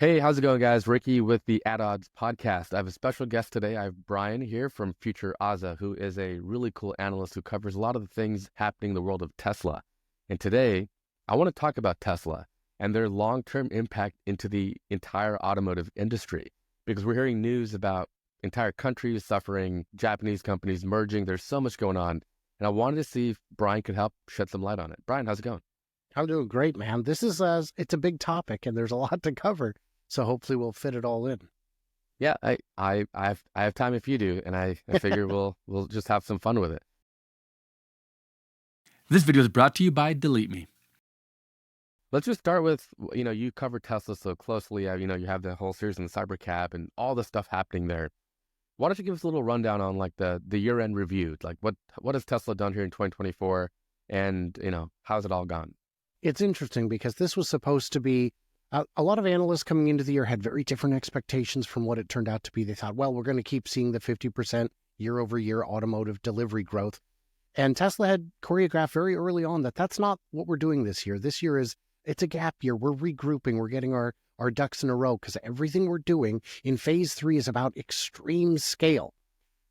Hey, how's it going, guys? Ricky with the At Odds podcast. I have a special guest today. I have Brian here from Future Aza, who is a really cool analyst who covers a lot of the things happening in the world of Tesla. And today, I want to talk about Tesla and their long-term impact into the entire automotive industry, because we're hearing news about entire countries suffering, Japanese companies merging. There's so much going on. And I wanted to see if Brian could help shed some light on it. Brian, how's it going? I'm doing great, man. This is it's a big topic and there's a lot to cover. So hopefully we'll fit it all in. Yeah, I have time if you do, and I figure we'll just have some fun with it. This video is brought to you by Delete Me. Let's just start with, you cover Tesla so closely. You have the whole series in the cybercab and all the stuff happening there. Why don't you give us a little rundown on like the year-end review? Like what has Tesla done here in 2024, and how's it all gone? It's interesting because this was supposed to be a lot of analysts coming into the year had very different expectations from what it turned out to be. They thought, well, we're going to keep seeing the 50% year-over-year automotive delivery growth. And Tesla had choreographed very early on that that's not what we're doing this year. This year it's a gap year. We're regrouping. We're getting our ducks in a row because everything we're doing in phase 3 is about extreme scale.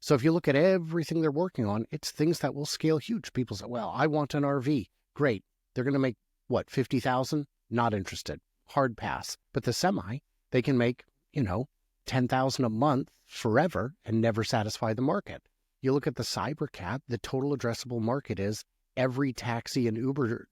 So if you look at everything they're working on, it's things that will scale huge. People say, well, I want an RV. Great. They're going to make, what, 50,000? Not interested. Hard pass. But the semi, they can make, 10,000 a month forever and never satisfy the market. You look at the cybercab, the total addressable market is every taxi and Uber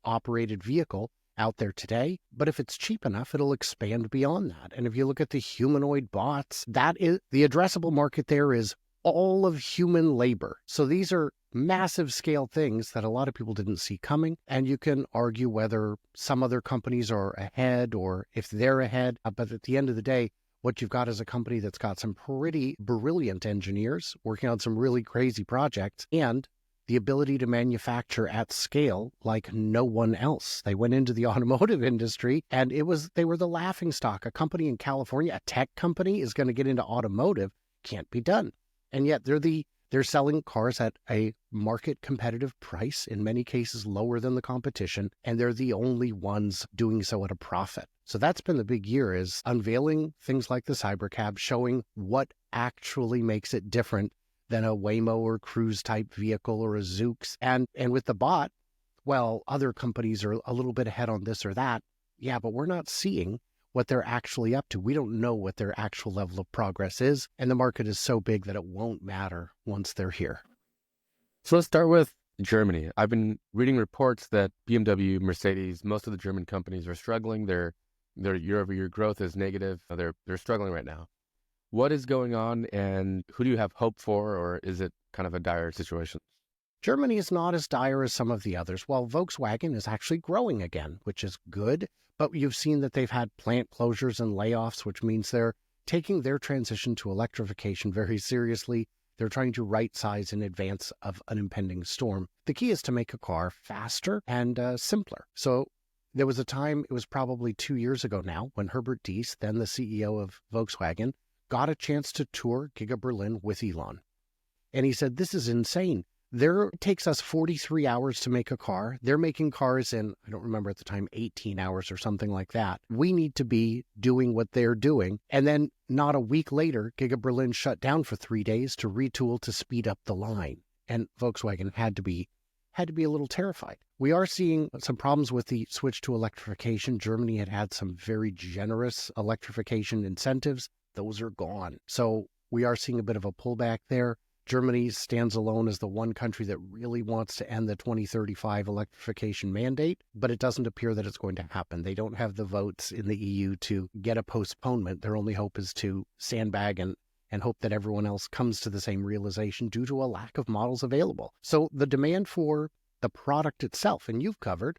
operated vehicle out there today. But if it's cheap enough, it'll expand beyond that. And if you look at the humanoid bots, that is the addressable market there is all of human labor. So these are massive scale things that a lot of people didn't see coming. And you can argue whether some other companies are ahead or if they're ahead. But at the end of the day, what you've got is a company that's got some pretty brilliant engineers working on some really crazy projects and the ability to manufacture at scale like no one else. They went into the automotive industry and they were the laughing stock. A company in California, a tech company, is going to get into automotive. Can't be done. And yet they're selling cars at a market competitive price, in many cases lower than the competition, and they're the only ones doing so at a profit. So that's been the big year, is unveiling things like the cybercab, showing what actually makes it different than a Waymo or Cruise type vehicle or a Zoox. And with the bot, well, other companies are a little bit ahead on this or that. Yeah, but we're not seeing what they're actually up to. We don't know what their actual level of progress is. And the market is so big that it won't matter once they're here. So let's start with Germany. I've been reading reports that BMW, Mercedes, most of the German companies are struggling. Their year-over-year growth is negative. They're struggling right now. What is going on, and who do you have hope for, or is it kind of a dire situation? Germany is not as dire as some of the others, while Volkswagen is actually growing again, which is good. But you've seen that they've had plant closures and layoffs, which means they're taking their transition to electrification very seriously. They're trying to right-size in advance of an impending storm. The key is to make a car faster and simpler. So there was a time, it was probably 2 years ago now, when Herbert Diess, then the CEO of Volkswagen, got a chance to tour Giga Berlin with Elon. And he said, this is insane. It takes us 43 hours to make a car. They're making cars in, I don't remember at the time, 18 hours or something like that. We need to be doing what they're doing. And then not a week later, Giga Berlin shut down for 3 days to retool to speed up the line. And Volkswagen had to be a little terrified. We are seeing some problems with the switch to electrification. Germany had some very generous electrification incentives. Those are gone. So we are seeing a bit of a pullback there. Germany stands alone as the one country that really wants to end the 2035 electrification mandate, but it doesn't appear that it's going to happen. They don't have the votes in the EU to get a postponement. Their only hope is to sandbag and hope that everyone else comes to the same realization due to a lack of models available. So the demand for the product itself, and you've covered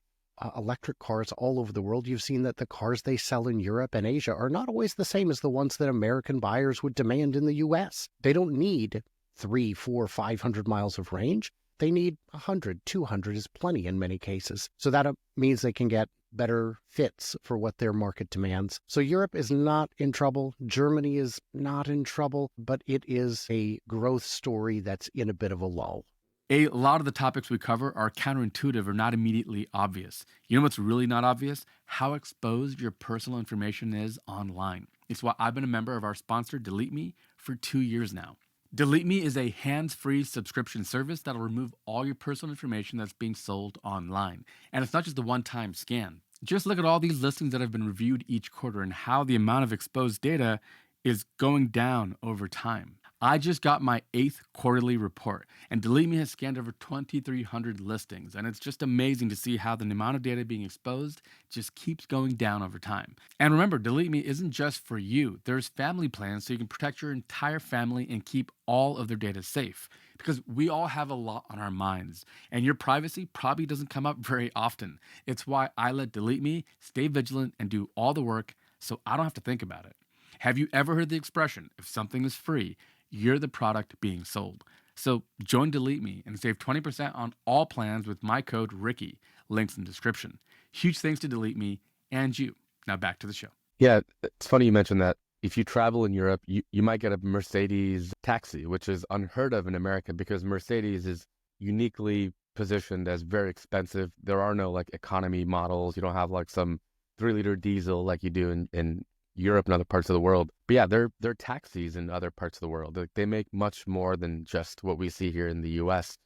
electric cars all over the world. You've seen that the cars they sell in Europe and Asia are not always the same as the ones that American buyers would demand in the US. They don't need 300, 400, 500 miles of range. They need 100, 200 is plenty in many cases. So that means they can get better fits for what their market demands. So Europe is not in trouble. Germany is not in trouble, but it is a growth story that's in a bit of a lull. A lot of the topics we cover are counterintuitive or not immediately obvious. You know what's really not obvious? How exposed your personal information is online. It's why I've been a member of our sponsor, Delete Me, for 2 years now. Delete Me is a hands-free subscription service that'll remove all your personal information that's being sold online. And it's not just a one-time scan. Just look at all these listings that have been reviewed each quarter and how the amount of exposed data is going down over time. I just got my 8th quarterly report, and Delete Me has scanned over 2,300 listings, and it's just amazing to see how the amount of data being exposed just keeps going down over time. And remember, Delete Me isn't just for you. There's family plans so you can protect your entire family and keep all of their data safe, because we all have a lot on our minds, and your privacy probably doesn't come up very often. It's why I let Delete Me stay vigilant and do all the work so I don't have to think about it. Have you ever heard the expression, if something is free, you're the product being sold? So join Delete Me and save 20% on all plans with my code Ricky. Links in the description. Huge thanks to Delete Me and you. Now back to the show. Yeah, it's funny you mentioned that. If you travel in Europe, you might get a Mercedes taxi, which is unheard of in America because Mercedes is uniquely positioned as very expensive. There are no like economy models. You don't have like some 3-liter diesel like you do in Europe and other parts of the world. But yeah, they're taxis in other parts of the world. They make much more than just what we see here in the US.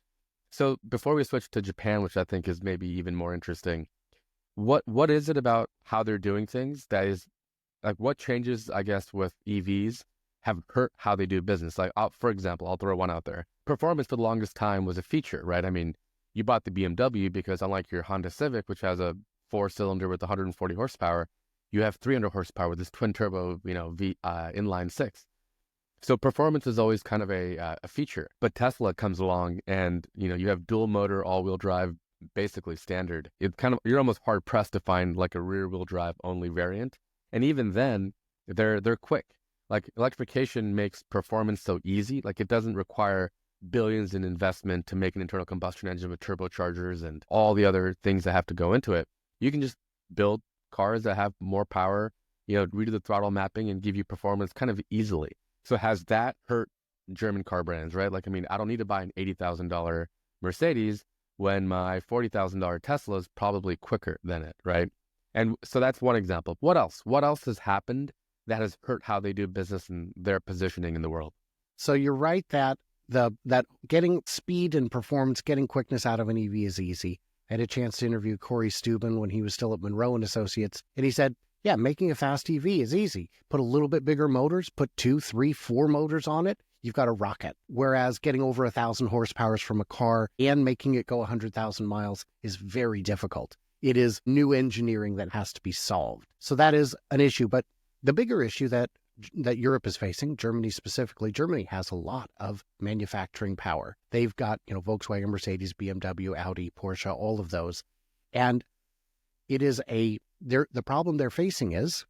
So before we switch to Japan, which I think is maybe even more interesting, what is it about how they're doing things that is like what changes, I guess, with EVs have hurt how they do business? Like, for example, I'll throw one out there. Performance for the longest time was a feature, right? I mean, you bought the BMW because unlike your Honda Civic, which has a 4-cylinder with 140 horsepower, you have 300 horsepower with this twin turbo, inline 6. So performance is always kind of a feature. But Tesla comes along and, you have dual motor, all-wheel drive, basically standard. You're almost hard pressed to find like a rear-wheel drive only variant. And even then, they're quick. Like electrification makes performance so easy. Like it doesn't require billions in investment to make an internal combustion engine with turbochargers and all the other things that have to go into it. You can just build cars that have more power, redo the throttle mapping and give you performance kind of easily. So has that hurt German car brands, right? Like, I mean, I don't need to buy an $80,000 Mercedes when my $40,000 Tesla is probably quicker than it, right? And so that's one example. What else? What else has happened that has hurt how they do business and their positioning in the world? So you're right that that getting speed and performance, getting quickness out of an EV is easy. I had a chance to interview Corey Steuben when he was still at Monroe and Associates, and he said, yeah, making a fast EV is easy. Put a little bit bigger motors, put 2, 3, 4 motors on it, you've got a rocket. Whereas getting over 1,000 horsepower from a car and making it go 100,000 miles is very difficult. It is new engineering that has to be solved. So that is an issue. But the bigger issue that Europe is facing, Germany specifically, Germany has a lot of manufacturing power. They've got, Volkswagen, Mercedes, BMW, Audi, Porsche, all of those. And it is the problem they're facing is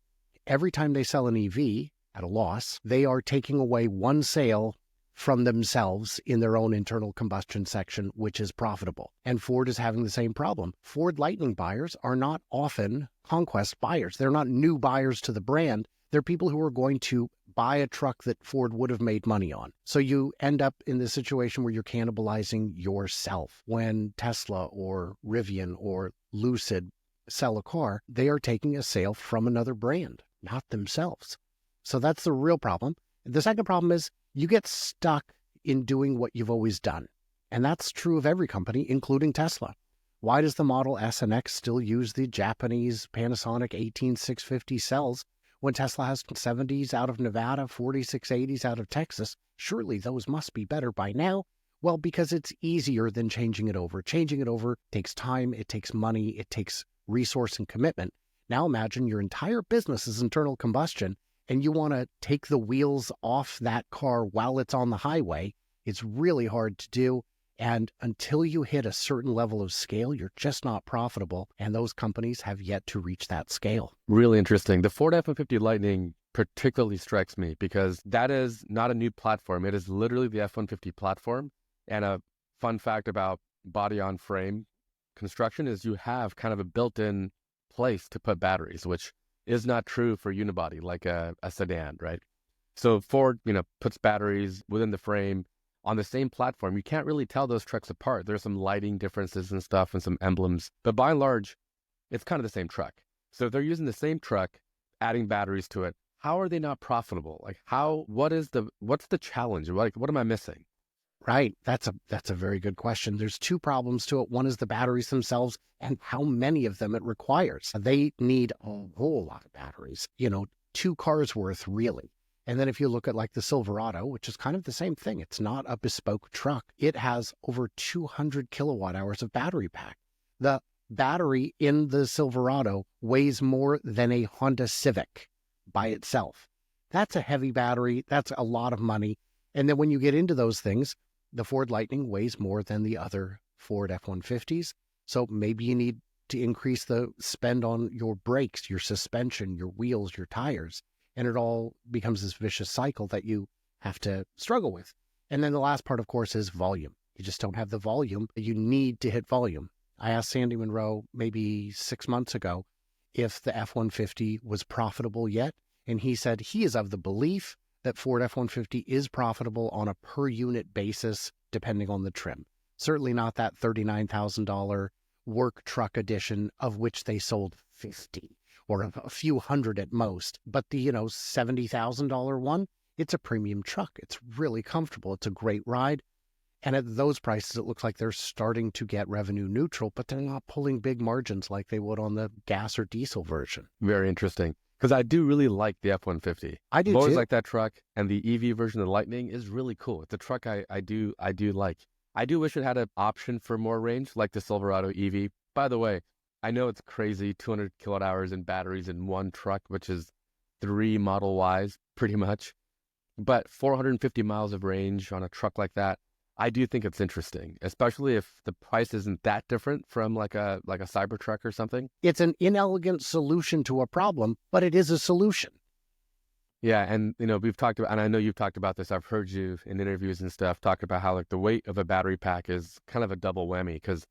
every time they sell an EV at a loss, they are taking away one sale from themselves in their own internal combustion section, which is profitable. And Ford is having the same problem. Ford Lightning buyers are not often conquest buyers. They're not new buyers to the brand. They're people who are going to buy a truck that Ford would have made money on. So you end up in the situation where you're cannibalizing yourself. When Tesla or Rivian or Lucid sell a car, they are taking a sale from another brand, not themselves. So that's the real problem. The second problem is you get stuck in doing what you've always done. And that's true of every company, including Tesla. Why does the Model S and X still use the Japanese Panasonic 18650 cells when Tesla has 70s out of Nevada, 4680s out of Texas? Surely those must be better by now. Well, because it's easier than changing it over. Changing it over takes time, it takes money, it takes resource and commitment. Now imagine your entire business is internal combustion and you want to take the wheels off that car while it's on the highway. It's really hard to do. And until you hit a certain level of scale, you're just not profitable. And those companies have yet to reach that scale. Really interesting. The Ford F-150 Lightning particularly strikes me because that is not a new platform. It is literally the F-150 platform. And a fun fact about body-on-frame construction is you have kind of a built-in place to put batteries, which is not true for unibody, like a sedan, right? So Ford, puts batteries within the frame on the same platform, you can't really tell those trucks apart. There's some lighting differences and stuff and some emblems, but by and large, it's kind of the same truck. So if they're using the same truck, adding batteries to it, how are they not profitable? Like what's the challenge? Like, what am I missing? Right. That's a very good question. There's two problems to it. One is the batteries themselves and how many of them it requires. They need a whole lot of batteries, 2 cars worth really. And then if you look at like the Silverado, which is kind of the same thing, it's not a bespoke truck. It has over 200 kilowatt hours of battery pack. The battery in the Silverado weighs more than a Honda Civic by itself. That's a heavy battery. That's a lot of money. And then when you get into those things, the Ford Lightning weighs more than the other Ford F-150s. So maybe you need to increase the spend on your brakes, your suspension, your wheels, your tires. And it all becomes this vicious cycle that you have to struggle with. And then the last part, of course, is volume. You just don't have the volume. You need to hit volume. I asked Sandy Monroe maybe 6 months ago if the F-150 was profitable yet. And he said he is of the belief that Ford F-150 is profitable on a per unit basis, depending on the trim. Certainly not that $39,000 work truck edition, of which they sold 50 or a few hundred at most. But the, $70,000 one, it's a premium truck. It's really comfortable. It's a great ride. And at those prices, it looks like they're starting to get revenue neutral, but they're not pulling big margins like they would on the gas or diesel version. Very interesting. Because I do really like the F-150. I do I've always too. liked that truck, and the EV version of the Lightning is really cool. It's a truck I do like. I do wish it had an option for more range, like the Silverado EV. By the way, I know it's crazy, 200 kilowatt hours in batteries in one truck, which is 3 Model Ys, pretty much. But 450 miles of range on a truck like that, I do think it's interesting, especially if the price isn't that different from like a Cybertruck or something. It's an inelegant solution to a problem, but it is a solution. Yeah, and we've talked about, and I know you've talked about this. I've heard you in interviews and stuff talk about how like the weight of a battery pack is kind of a double whammy because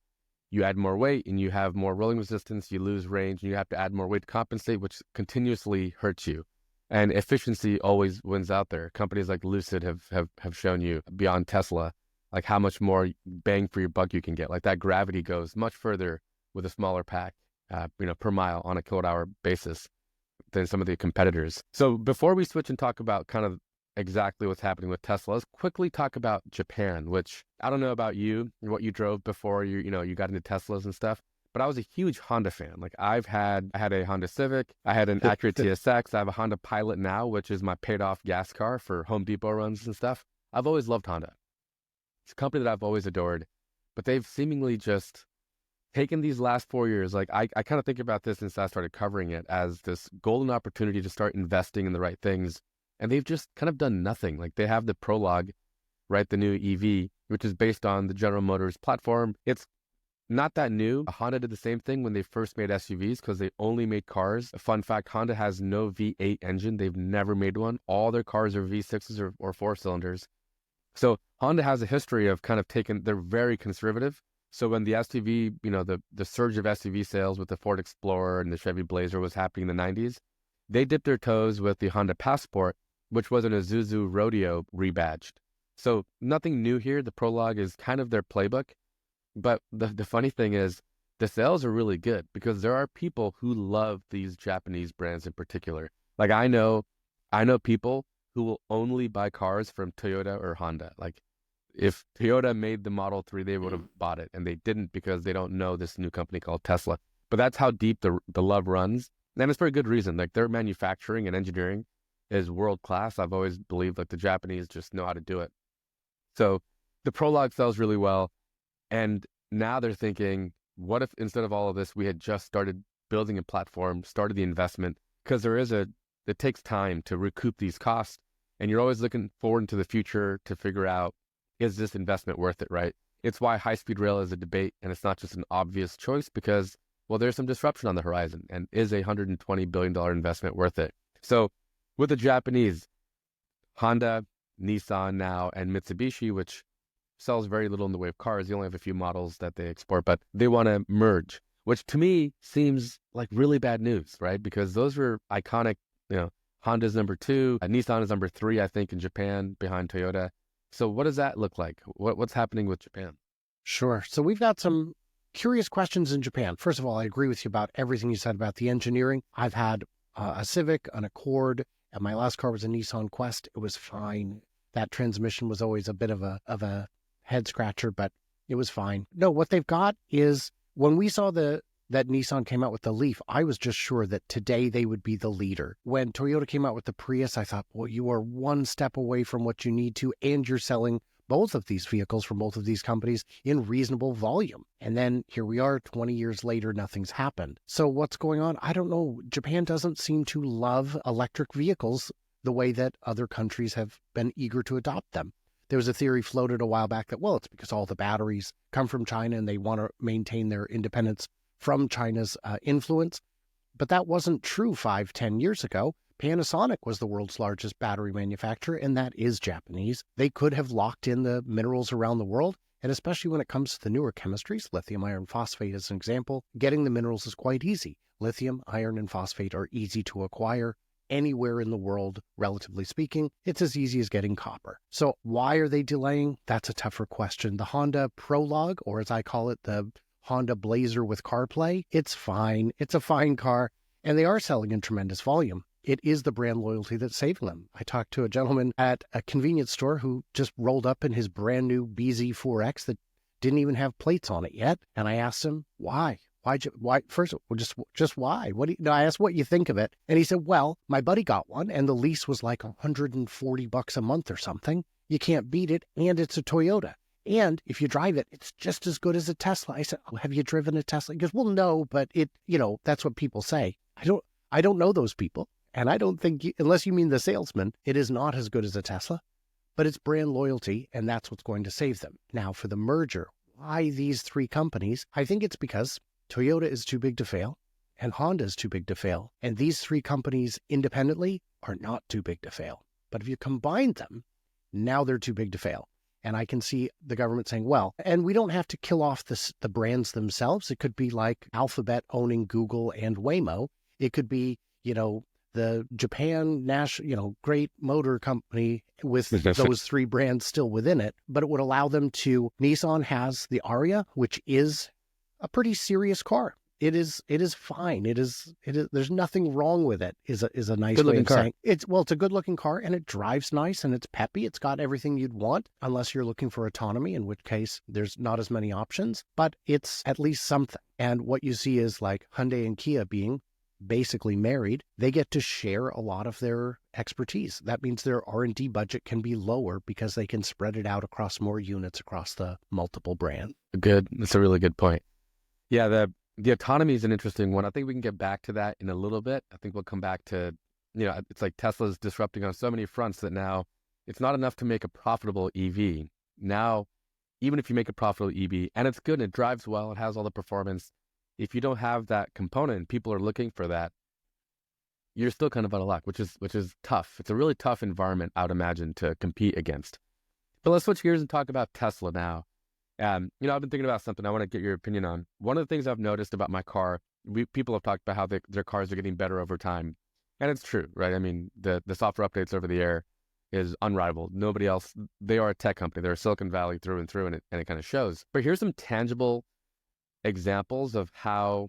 you add more weight and you have more rolling resistance, you lose range, and you have to add more weight to compensate, which continuously hurts you. And efficiency always wins out there. Companies like Lucid have shown you beyond Tesla, like how much more bang for your buck you can get. Like that gravity goes much further with a smaller pack, per mile on a kilowatt hour basis than some of the competitors. So before we switch and talk about kind of exactly what's happening with Tesla, let's quickly talk about Japan, which I don't know about you, what you drove before you got into Teslas and stuff, but I was a huge Honda fan. Like I had a Honda Civic, I had an Acura TSX, I have a Honda Pilot now, which is my paid off gas car for Home Depot runs and stuff. I've always loved Honda. It's a company that I've always adored, but they've seemingly just taken these last 4 years. Like I kind of think about this since I started covering it as this golden opportunity to start investing in the right things. And they've just kind of done nothing. Like they have the Prologue, right? The new EV, which is based on the General Motors platform. It's not that new. Honda did the same thing when they first made SUVs because they only made cars. A fun fact, Honda has no V8 engine. They've never made one. All their cars are V6s or 4 cylinders. So Honda has a history of kind of they're very conservative. So when the SUV, the surge of SUV sales with the Ford Explorer and the Chevy Blazer was happening in the 90s, they dipped their toes with the Honda Passport, which was an Isuzu Rodeo rebadged. So nothing new here. The Prologue is kind of their playbook. But the funny thing is the sales are really good because there are people who love these Japanese brands in particular. Like I know people who will only buy cars from Toyota or Honda. Like if Toyota made the Model 3, they would have bought it, and they didn't because they don't know this new company called Tesla. But that's how deep the love runs. And it's for a good reason. Like their manufacturing and engineering is world class. I've always believed like the Japanese just know how to do it. So the Prologue sells really well. And now they're thinking, what if instead of all of this, we had just started building a platform, started the investment? Because it takes time to recoup these costs. And you're always looking forward into the future to figure out, is this investment worth it, right? It's why high-speed rail is a debate, and it's not just an obvious choice because, well, there's some disruption on the horizon, and is a $120 billion investment worth it? So with the Japanese, Honda, Nissan now, and Mitsubishi, which sells very little in the way of cars, they only have a few models that they export, but they want to merge, which to me seems like really bad news, right? Because those were iconic, Honda's number 2, Nissan is number 3, I think, in Japan behind Toyota. So what does that look like? What's happening with Japan? Sure. So we've got some curious questions in Japan. First of all, I agree with you about everything you said about the engineering. I've had a Civic, an Accord, and my last car was a Nissan Quest. It was fine. That transmission was always a bit of a head scratcher, but it was fine. No, what they've got is when we saw that Nissan came out with the Leaf, I was just sure that today they would be the leader. When Toyota came out with the Prius, I thought, well, you are one step away from what you need to, and you're selling both of these vehicles from both of these companies in reasonable volume. And then here we are 20 years later, nothing's happened. So what's going on? I don't know. Japan doesn't seem to love electric vehicles the way that other countries have been eager to adopt them. There was a theory floated a while back that, well, it's because all the batteries come from China and they want to maintain their independence from China's influence. But that wasn't true 5-10 years ago. Panasonic was the world's largest battery manufacturer, and that is Japanese. They could have locked in the minerals around the world, and especially when it comes to the newer chemistries, lithium iron phosphate as an example, getting the minerals is quite easy. Lithium, iron, and phosphate are easy to acquire anywhere in the world, relatively speaking. It's as easy as getting copper. So why are they delaying? That's a tougher question. The Honda Prologue, or as I call it, the Honda Blazer with CarPlay, it's fine. It's a fine car, and they are selling in tremendous volume. It is the brand loyalty that's saving them. I talked to a gentleman at a convenience store who just rolled up in his brand new BZ4X that didn't even have plates on it yet. And I asked him, why? Why? First, just why? I asked what you think of it. And he said, well, my buddy got one and the lease was like $140 a month or something. You can't beat it. And it's a Toyota. And if you drive it, it's just as good as a Tesla. I said, oh, have you driven a Tesla? He goes, well, no, but that's what people say. I don't know those people. And I don't think, unless you mean the salesman, it is not as good as a Tesla, but it's brand loyalty, and that's what's going to save them. Now, for the merger, why these three companies? I think it's because Toyota is too big to fail, and Honda is too big to fail. And these three companies independently are not too big to fail. But if you combine them, now they're too big to fail. And I can see the government saying, well, and we don't have to kill off the brands themselves. It could be like Alphabet owning Google and Waymo. It could be, the Japan national, great motor company with those three brands still within it, but it would allow them to. Nissan has the Ariya, which is a pretty serious car. It is fine. It is. There's nothing wrong with it. Is a nice way of saying it's a good looking car, and it drives nice, and it's peppy. It's got everything you'd want, unless you're looking for autonomy, in which case there's not as many options. But it's at least something. And what you see is like Hyundai and Kia being basically married, they get to share a lot of their expertise. That means their R&D budget can be lower because they can spread it out across more units across the multiple brands. Good. That's a really good point. Yeah, the autonomy is an interesting one. I think we can get back to that in a little bit. I think we'll come back to, it's like Tesla's disrupting on so many fronts that now it's not enough to make a profitable EV. Now, even if you make a profitable EV and it's good and it drives well, it has all the performance, if you don't have that component and people are looking for that, you're still kind of out of luck, which is tough. It's a really tough environment, I would imagine, to compete against. But let's switch gears and talk about Tesla now. I've been thinking about something I want to get your opinion on. One of the things I've noticed about my car, people have talked about how their cars are getting better over time. And it's true, right? I mean, the software updates over the air is unrivaled. Nobody else, they are a tech company. They're a Silicon Valley through and through, and it kind of shows. But here's some tangible examples of how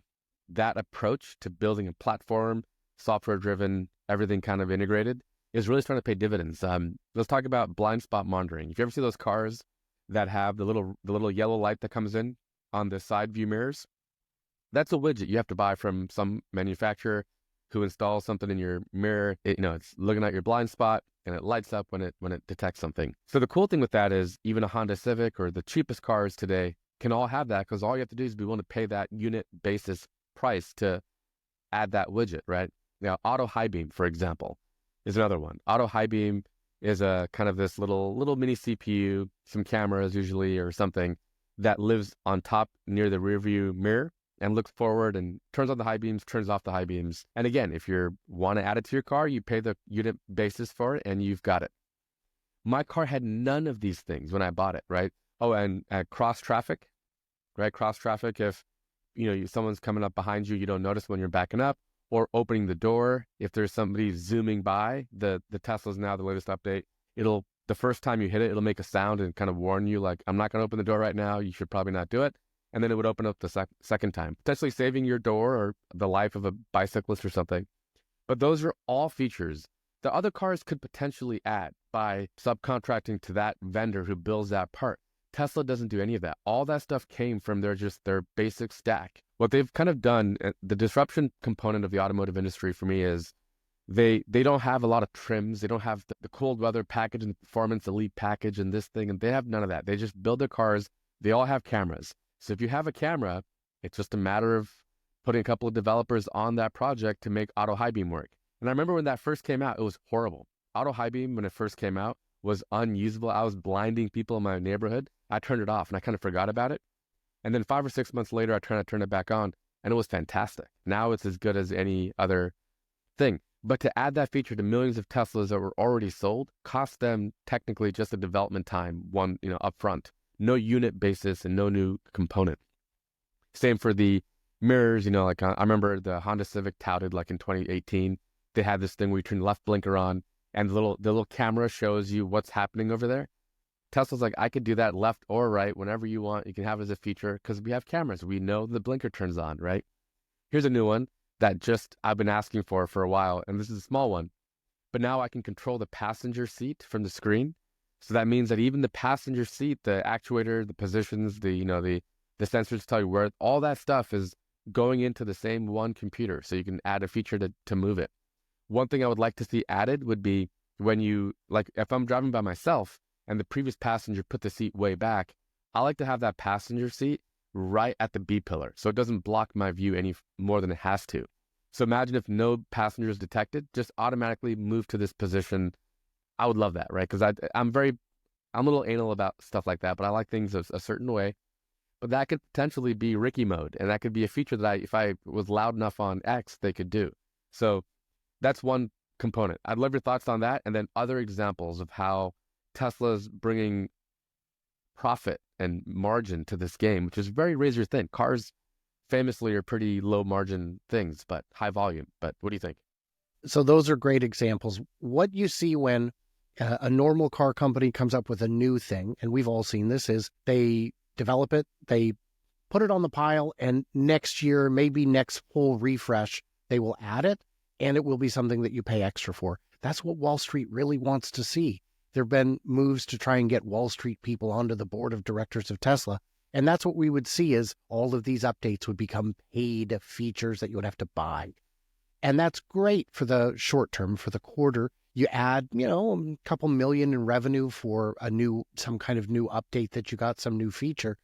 that approach to building a platform, software-driven, everything kind of integrated, is really starting to pay dividends. Let's talk about blind spot monitoring. If you ever see those cars that have the little yellow light that comes in on the side view mirrors, that's a widget you have to buy from some manufacturer who installs something in your mirror. It's looking at your blind spot and it lights up when it detects something. So the cool thing with that is even a Honda Civic or the cheapest cars today can all have that, because all you have to do is be willing to pay that unit basis price to add that widget, right? Now, Auto High Beam, for example, is another one. Auto High Beam is a kind of this little mini CPU, some cameras usually or something that lives on top near the rear view mirror and looks forward and turns on the high beams, turns off the high beams. And again, if you want to add it to your car, you pay the unit basis for it and you've got it. My car had none of these things when I bought it, right? Oh, and cross traffic, right? Cross traffic, if someone's coming up behind you, you don't notice when you're backing up, or opening the door. If there's somebody zooming by, the Tesla's now the latest update, it'll the first time you hit it, it'll make a sound and kind of warn you, like, I'm not going to open the door right now. You should probably not do it. And then it would open up the second time, potentially saving your door or the life of a bicyclist or something. But those are all features the other cars could potentially add by subcontracting to that vendor who builds that part. Tesla doesn't do any of that. All that stuff came from their basic stack. What they've kind of done, the disruption component of the automotive industry for me is they don't have a lot of trims. They don't have the cold weather package and performance elite package and this thing, and they have none of that. They just build their cars. They all have cameras. So if you have a camera, it's just a matter of putting a couple of developers on that project to make auto high beam work. And I remember when that first came out, it was horrible. Auto high beam, when it first came out, was unusable. I was blinding people in my neighborhood. I turned it off and I kind of forgot about it. And then 5 or 6 months later, I tried to turn it back on and it was fantastic. Now it's as good as any other thing. But to add that feature to millions of Teslas that were already sold cost them technically just a development time, upfront. No unit basis and no new component. Same for the mirrors, I remember the Honda Civic touted like in 2018, they had this thing where you turn the left blinker on and the little camera shows you what's happening over there. Tesla's like, I could do that left or right whenever you want. You can have it as a feature because we have cameras. We know the blinker turns on, right? Here's a new one that I've been asking for a while, and this is a small one. But now I can control the passenger seat from the screen. So that means that even the passenger seat, the actuator, the positions, the sensors tell you where, all that stuff is going into the same one computer. So you can add a feature to move it. One thing I would like to see added would be when if I'm driving by myself and the previous passenger put the seat way back, I like to have that passenger seat right at the B pillar so it doesn't block my view any more than it has to. So imagine if no passenger is detected, just automatically move to this position. I would love that, right? Because I'm a little anal about stuff like that, but I like things a certain way. But that could potentially be Ricky mode, and that could be a feature that if I was loud enough on X, they could do. So that's one component. I'd love your thoughts on that, and then other examples of how Tesla's bringing profit and margin to this game, which is very razor thin. Cars famously are pretty low margin things, but high volume. But what do you think? So those are great examples. What you see when a normal car company comes up with a new thing, and we've all seen this, is they develop it, they put it on the pile, and next year, maybe next full refresh, they will add it, and it will be something that you pay extra for. That's what Wall Street really wants to see. There have been moves to try and get Wall Street people onto the board of directors of Tesla, and that's what we would see is all of these updates would become paid features that you would have to buy. And that's great for the short term, for the quarter. You add, a couple million in revenue for some kind of new update that you got, some new feature.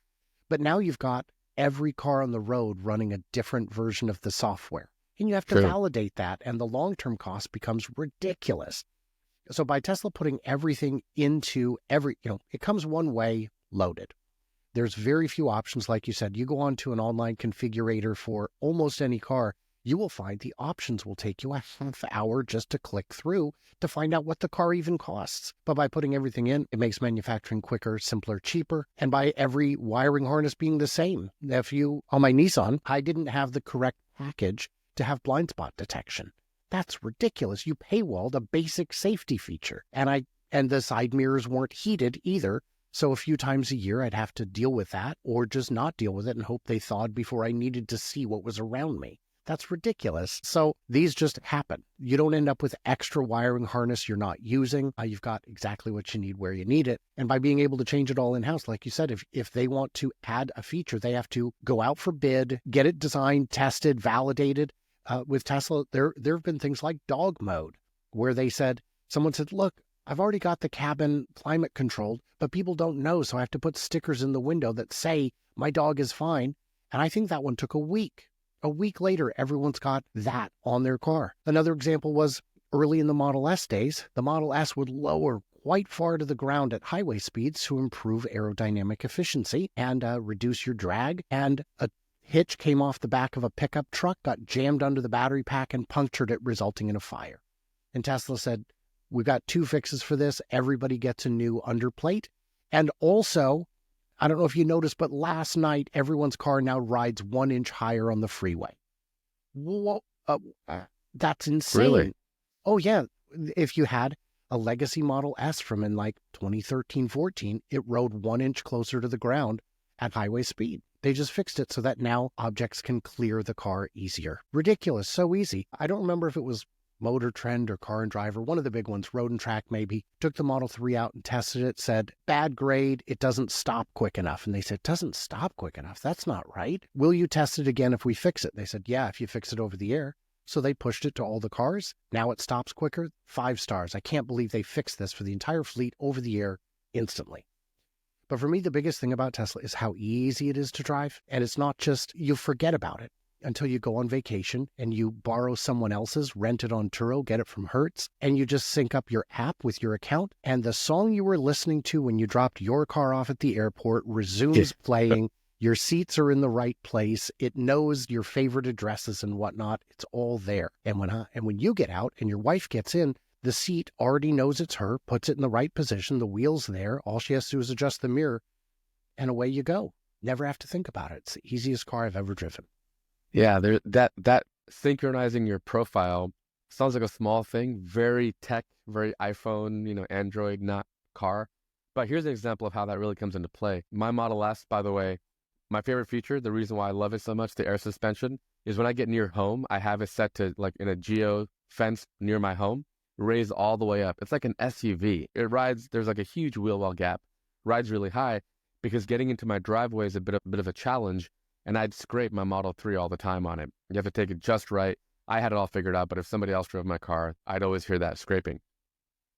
But now you've got every car on the road running a different version of the software. And you have to validate that. And the long-term cost becomes ridiculous. So by Tesla putting everything into it comes one way loaded. There's very few options. Like you said, you go onto an online configurator for almost any car, you will find the options will take you a half hour just to click through to find out what the car even costs. But by putting everything in, it makes manufacturing quicker, simpler, cheaper, and by every wiring harness being the same. On my Nissan, I didn't have the correct package to have blind spot detection. That's ridiculous. You paywalled a basic safety feature. And the side mirrors weren't heated either. So a few times a year, I'd have to deal with that or just not deal with it and hope they thawed before I needed to see what was around me. That's ridiculous. So these just happen. You don't end up with extra wiring harness you're not using. You've got exactly what you need where you need it. And by being able to change it all in-house, like you said, if they want to add a feature, they have to go out for bid, get it designed, tested, validated. With Tesla, there have been things like dog mode, where someone said, look, I've already got the cabin climate controlled, but people don't know, so I have to put stickers in the window that say my dog is fine. And I think that one took a week. A week later, everyone's got that on their car. Another example was early in the Model S days, the Model S would lower quite far to the ground at highway speeds to improve aerodynamic efficiency and reduce your drag. And a hitch came off the back of a pickup truck, got jammed under the battery pack and punctured it, resulting in a fire. And Tesla said, we've got 2 fixes for this. Everybody gets a new underplate. And also, I don't know if you noticed, but last night, everyone's car now rides 1 inch higher on the freeway. Whoa, that's insane. Really? Oh, yeah. If you had a legacy Model S from in like 2013, 14, it rode 1 inch closer to the ground at highway speed. They just fixed it so that now objects can clear the car easier. Ridiculous, so easy. I don't remember if it was Motor Trend or Car and Driver, one of the big ones, Road and Track maybe, took the Model 3 out and tested it, said, bad grade, it doesn't stop quick enough. And they said, doesn't stop quick enough? That's not right. Will you test it again if we fix it? They said, yeah, if you fix it over the air. So they pushed it to all the cars. Now it stops quicker. 5 stars. I can't believe they fixed this for the entire fleet over the air instantly. But for me, the biggest thing about Tesla is how easy it is to drive. And it's not just you forget about it until you go on vacation and you borrow someone else's, rent it on Turo, get it from Hertz, and you just sync up your app with your account. And the song you were listening to when you dropped your car off at the airport resumes playing. Your seats are in the right place. It knows your favorite addresses and whatnot. It's all there. And when you get out and your wife gets in, the seat already knows it's her, puts it in the right position. The wheel's there. All she has to do is adjust the mirror, and away you go. Never have to think about it. It's the easiest car I've ever driven. Yeah, that synchronizing your profile sounds like a small thing, very tech, very iPhone, Android, not car. But here's an example of how that really comes into play. My Model S, by the way, my favorite feature, the reason why I love it so much, the air suspension, is when I get near home, I have it set to like in a geo fence near my home, raised all the way up. It's like an SUV. It rides, there's like a huge wheel well gap, rides really high because getting into my driveway is a bit of a challenge. And I'd scrape my Model 3 all the time on it. You have to take it just right. I had it all figured out, but if somebody else drove my car, I'd always hear that scraping.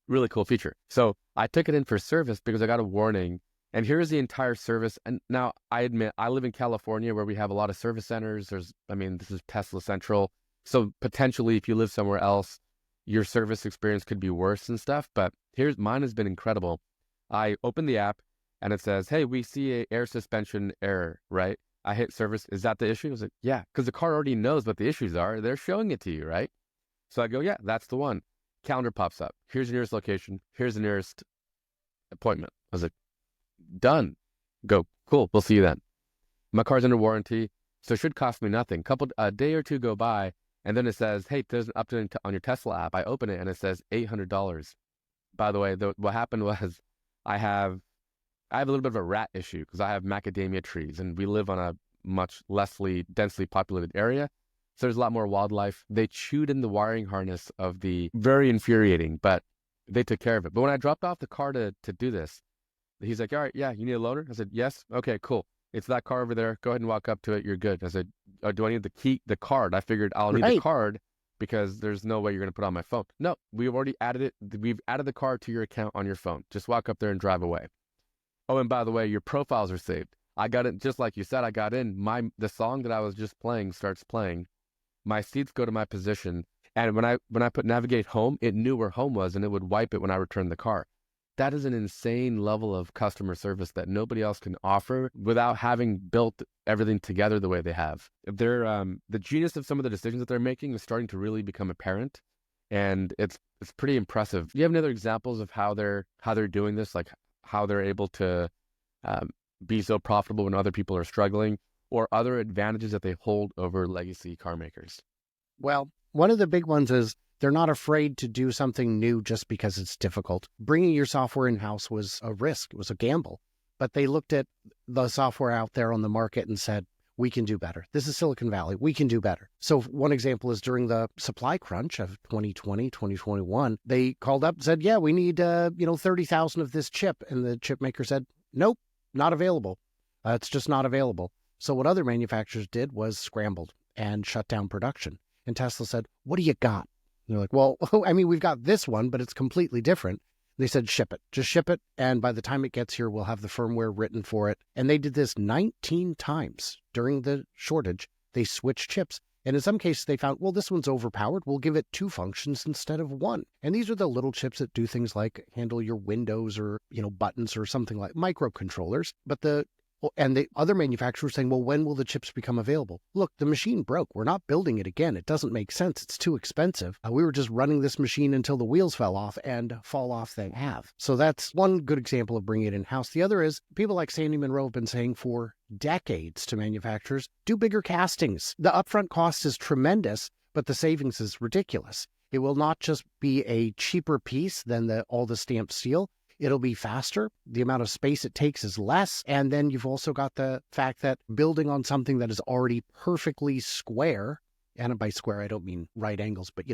Really cool feature. So I took it in for service because I got a warning. And here's the entire service. And now I admit, I live in California where we have a lot of service centers. This is Tesla Central. So potentially if you live somewhere else, your service experience could be worse and stuff. But mine has been incredible. I open the app and it says, hey, we see a air suspension error, right? I hit service. Is that the issue? I was like, yeah, because the car already knows what the issues are. They're showing it to you, right? So I go, yeah, that's the one. Calendar pops up. Here's the nearest location. Here's the nearest appointment. I was like, done. Go, cool. We'll see you then. My car's under warranty, so it should cost me nothing. A day or two go by, and then it says, hey, there's an update on your Tesla app. I open it, and it says $800. By the way, what happened was I have a little bit of a rat issue because I have macadamia trees and we live on a much less densely populated area. So there's a lot more wildlife. They chewed in the wiring harness of very infuriating, but they took care of it. But when I dropped off the car to do this, he's like, all right, yeah, you need a loaner? I said, yes. Okay, cool. It's that car over there. Go ahead and walk up to it. You're good. I said, do I need the card? I figured I'll need the card because there's no way you're going to put it on my phone. No, we've already added it. We've added the card to your account on your phone. Just walk up there and drive away. Oh, and by the way, your profiles are saved. I got it, just like you said, I got in. The song that I was just playing starts playing. My seats go to my position. And when I put navigate home, it knew where home was and it would wipe it when I returned the car. That is an insane level of customer service that nobody else can offer without having built everything together the way they have. The genius of some of the decisions that they're making is starting to really become apparent. And it's pretty impressive. Do you have any other examples of how they're doing this? Like how they're able to be so profitable when other people are struggling, or other advantages that they hold over legacy car makers? Well, one of the big ones is they're not afraid to do something new just because it's difficult. Bringing your software in-house was a risk. It was a gamble. But they looked at the software out there on the market and said, we can do better. This is Silicon Valley. We can do better. So one example is during the supply crunch of 2020, 2021, they called up and said, yeah, we need 30,000 of this chip. And the chip maker said, nope, not available. It's just not available. So what other manufacturers did was scrambled and shut down production. And Tesla said, what do you got? And they're like, well, we've got this one, but it's completely different. They said, ship it. Just ship it. And by the time it gets here, we'll have the firmware written for it. And they did this 19 times during the shortage. They switched chips. And in some cases, they found, well, this one's overpowered. We'll give it 2 functions instead of 1. And these are the little chips that do things like handle your windows or, buttons or something like microcontrollers. But the other manufacturers saying, well, when will the chips become available? Look, the machine broke. We're not building it again. It doesn't make sense. It's too expensive. We were just running this machine until the wheels fell off, and fall off they have. So that's one good example of bringing it in-house. The other is people like Sandy Munro have been saying for decades to manufacturers, do bigger castings. The upfront cost is tremendous, but the savings is ridiculous. It will not just be a cheaper piece than all the stamped steel. It'll be faster. The amount of space it takes is less. And then you've also got the fact that building on something that is already perfectly square, and by square, I don't mean right angles, but,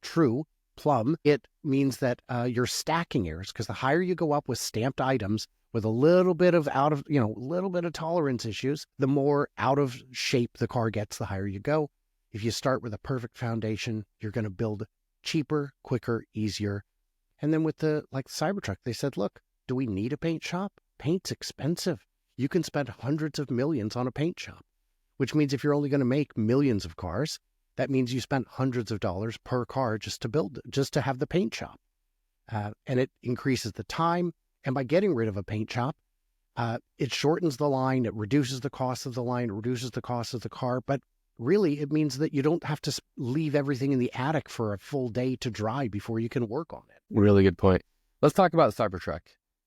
true, plumb, it means that you're stacking errors, because the higher you go up with stamped items with a little bit of a little bit of tolerance issues, the more out of shape the car gets, the higher you go. If you start with a perfect foundation, you're going to build cheaper, quicker, easier. And then with the Cybertruck, they said, look, do we need a paint shop? Paint's expensive. You can spend hundreds of millions on a paint shop, which means if you're only going to make millions of cars, that means you spent hundreds of dollars per car just to have the paint shop. And it increases the time. And by getting rid of a paint shop, it shortens the line, it reduces the cost of the line, it reduces the cost of the car. But really, it means that you don't have to leave everything in the attic for a full day to dry before you can work on it. Really good point. Let's talk about Cybertruck.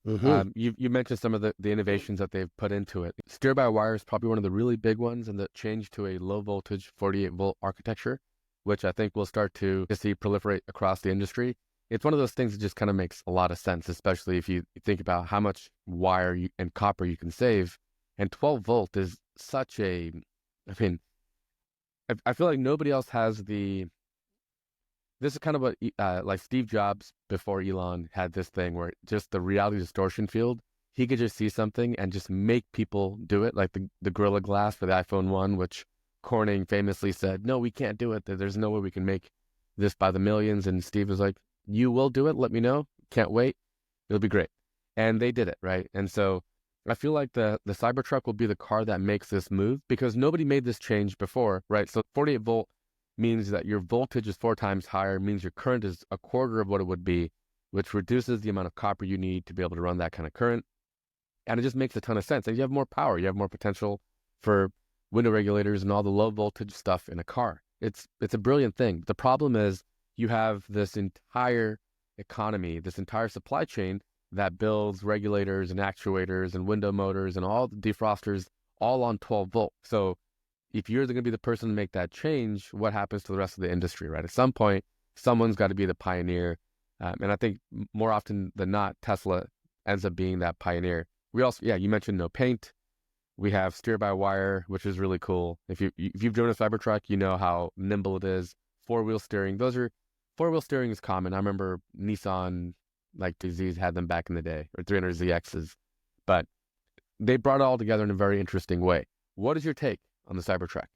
Mm-hmm. You mentioned some of the innovations that they've put into it. Steer-by-wire is probably one of the really big ones, and the change to a low-voltage 48-volt architecture, which I think will start to see proliferate across the industry. It's one of those things that just kind of makes a lot of sense, especially if you think about how much wire and copper you can save. And 12-volt is such a... I feel like nobody else has the... This is kind of what like Steve Jobs before Elon had this thing where just the reality distortion field, he could just see something and just make people do it, like the Gorilla Glass for the iPhone 1, which Corning famously said, no, we can't do it. There's no way we can make this by the millions. And Steve was like, you will do it. Let me know. Can't wait. It'll be great. And they did it, right? And so I feel like the Cybertruck will be the car that makes this move because nobody made this change before, right? So 48 volt means that your voltage is 4 times higher, means your current is a quarter of what it would be, which reduces the amount of copper you need to be able to run that kind of current. And it just makes a ton of sense. And you have more power. You have more potential for window regulators and all the low voltage stuff in a car. It's a brilliant thing. The problem is you have this entire economy, this entire supply chain that builds regulators and actuators and window motors and all the defrosters all on 12 volt. So if you're going to be the person to make that change, what happens to the rest of the industry, right? At some point, someone's got to be the pioneer. And I think more often than not, Tesla ends up being that pioneer. We also, you mentioned no paint. We have steer-by-wire, which is really cool. If you've driven a Cybertruck, you know how nimble it is. 4-wheel steering. 4-wheel steering is common. I remember Nissan, like Zs had them back in the day, or 300ZXs. But they brought it all together in a very interesting way. What is your take on the Cybertruck?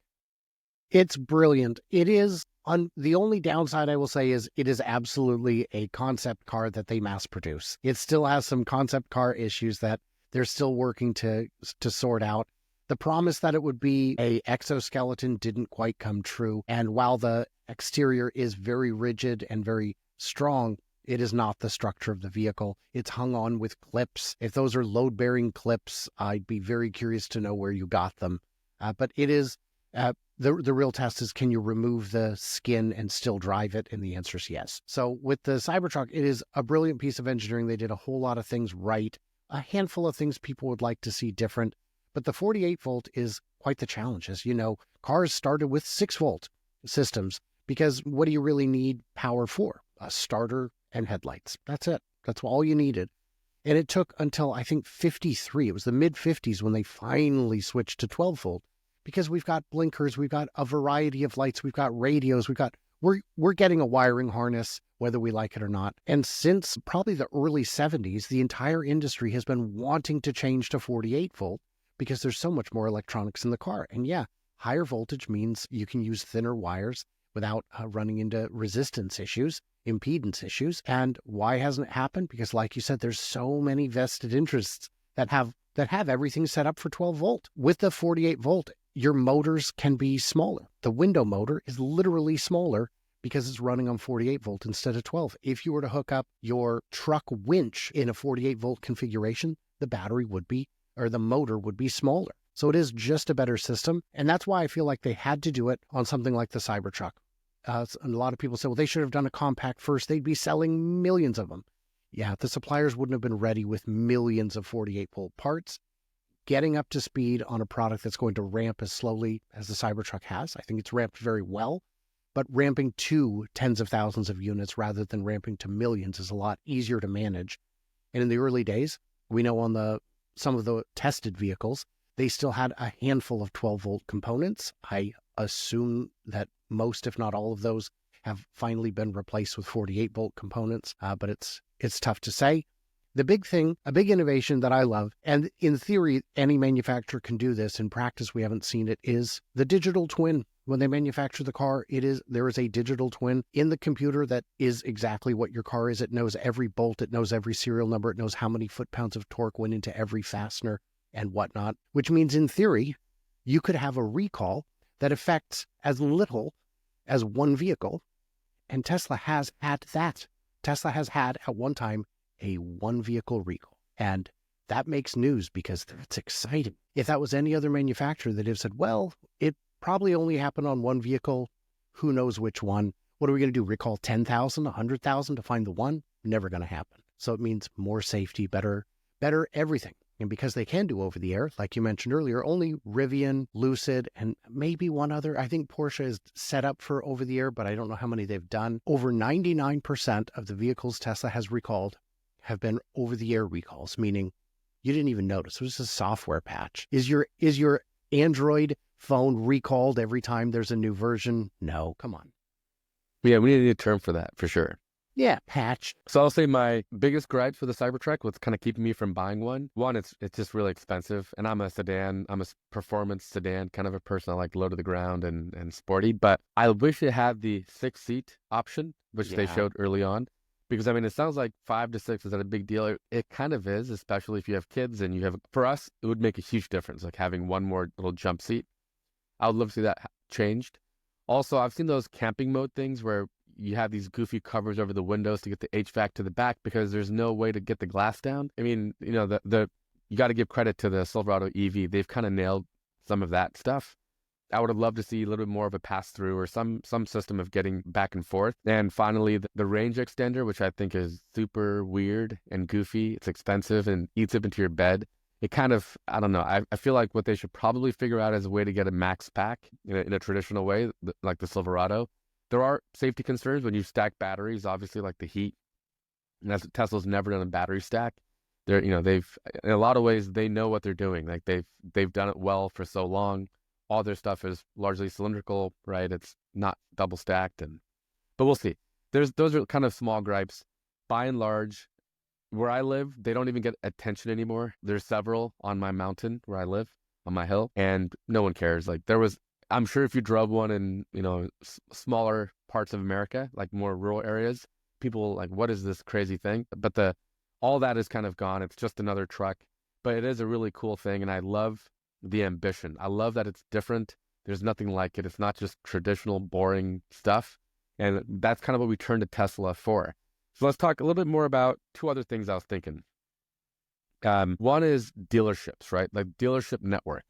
It's brilliant. It is, the only downside I will say is it is absolutely a concept car that they mass produce. It still has some concept car issues that they're still working to sort out. The promise that it would be a exoskeleton didn't quite come true. And while the exterior is very rigid and very strong, it is not the structure of the vehicle. It's hung on with clips. If those are load-bearing clips, I'd be very curious to know where you got them. But it is, the real test is, can you remove the skin and still drive it? And the answer is yes. So with the Cybertruck, it is a brilliant piece of engineering. They did a whole lot of things right. A handful of things people would like to see different. But the 48 volt is quite the challenge. As you know, cars started with 6 volt systems because what do you really need power for? A starter and headlights. That's it. That's all you needed. And it took until, I think, 53. It was the mid-50s when they finally switched to 12 volt because we've got blinkers, we've got a variety of lights, we've got radios, we're getting a wiring harness, whether we like it or not. And since probably the early 70s, the entire industry has been wanting to change to 48 volt because there's so much more electronics in the car. And higher voltage means you can use thinner wires without running into resistance issues, impedance issues. And why hasn't it happened? Because like you said, there's so many vested interests that have everything set up for 12 volt. With the 48 volt, your motors can be smaller. The window motor is literally smaller because it's running on 48 volt instead of 12. If you were to hook up your truck winch in a 48 volt configuration, the battery would be, or the motor would be smaller. So it is just a better system. And that's why I feel like they had to do it on something like the Cybertruck. And a lot of people say, well, they should have done a compact first. They'd be selling millions of them. Yeah, the suppliers wouldn't have been ready with millions of 48 volt parts. Getting up to speed on a product that's going to ramp as slowly as the Cybertruck has, I think it's ramped very well. but ramping to tens of thousands of units rather than ramping to millions is a lot easier to manage. And in the early days, we know on some of the tested vehicles, they still had a handful of 12-volt components. I assume that most, if not all of those, have finally been replaced with 48-volt components, but it's tough to say. The big thing, a big innovation that I love, and in theory, any manufacturer can do this. In practice, we haven't seen it, is the digital twin. When they manufacture the car, there is a digital twin in the computer that is exactly what your car is. It knows every bolt, it knows every serial number, it knows how many foot-pounds of torque went into every fastener and whatnot, which means in theory, you could have a recall that affects as little as one vehicle. And Tesla has had that. Tesla has had at one time a one vehicle recall. And that makes news because that's exciting. If that was any other manufacturer that have said, well, it probably only happened on one vehicle, who knows which one? What are we going to do? Recall 10,000, 100,000 to find the one? Never going to happen. So it means more safety, better everything. And because they can do over the air, like you mentioned earlier, only Rivian, Lucid, and maybe one other. I think Porsche is set up for over the air, but I don't know how many they've done. Over 99% of the vehicles Tesla has recalled have been over the air recalls, meaning you didn't even notice. It was a software patch. Is your Android phone recalled every time there's a new version? No, come on. Yeah, we need a term for that, for sure. Yeah, patch. So I'll say my biggest gripes with the Cybertruck, what's kind of keeping me from buying one. One, it's just really expensive. And I'm a performance sedan kind of a person. I like low to the ground and sporty. But I wish it had the 6-seat option, which they showed early on. Because, I mean, it sounds like 5 to 6 is not a big deal. It kind of is, especially if you have kids and for us, it would make a huge difference, like having one more little jump seat. I would love to see that changed. Also, I've seen those camping mode things where you have these goofy covers over the windows to get the HVAC to the back because there's no way to get the glass down. I mean, you know, you got to give credit to the Silverado EV. They've kind of nailed some of that stuff. I would have loved to see a little bit more of a pass-through or some system of getting back and forth. And finally, the range extender, which I think is super weird and goofy. It's expensive and eats up into your bed. It kind of, I don't know. I feel like what they should probably figure out is a way to get a max pack in a traditional way, like the Silverado. There are safety concerns when you stack batteries, obviously, like the heat. And Tesla's never done a battery stack. They've in a lot of ways they know what they're doing. Like they've done it well for so long. All their stuff is largely cylindrical, right? It's not double stacked, but we'll see. Those are kind of small gripes. By and large, where I live, they don't even get attention anymore. There's several on my mountain where I live, on my hill, and no one cares. Like I'm sure if you drove one in, smaller parts of America, like more rural areas, people like, what is this crazy thing? But all that is kind of gone. It's just another truck, but it is a really cool thing. And I love the ambition. I love that it's different. There's nothing like it. It's not just traditional, boring stuff. And that's kind of what we turn to Tesla for. So let's talk a little bit more about two other things I was thinking. One is dealerships, right? Like dealership network,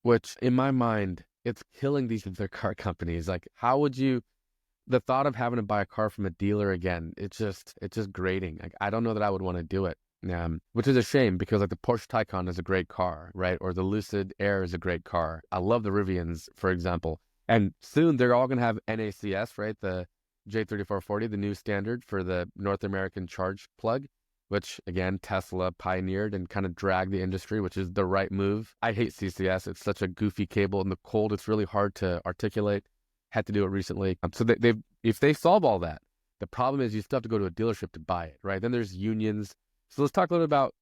which in my mind, it's killing these other car companies. Like, how would the thought of having to buy a car from a dealer again, it's just grating. Like, I don't know that I would want to do it. Which is a shame because like the Porsche Taycan is a great car, right? Or the Lucid Air is a great car. I love the Rivians, for example. And soon they're all going to have NACS, right? The J3440, the new standard for the North American charge plug, which again, Tesla pioneered and kind of dragged the industry, which is the right move. I hate CCS. It's such a goofy cable. In the cold, it's really hard to articulate. Had to do it recently. So if they solve all that, the problem is you still have to go to a dealership to buy it, right? Then there's unions. So let's talk a little bit about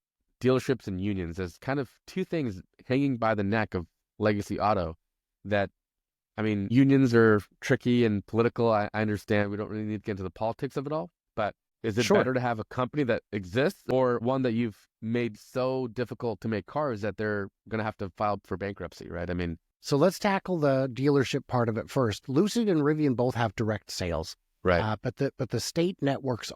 dealerships and unions as kind of two things hanging by the neck of legacy auto that, I mean, unions are tricky and political. I understand we don't really need to get into the politics of it all, but is it better to have a company that exists or one that you've made so difficult to make cars that they're going to have to file for bankruptcy, right? I mean, so let's tackle the dealership part of it first. Lucid and Rivian both have direct sales. Right. But the state networks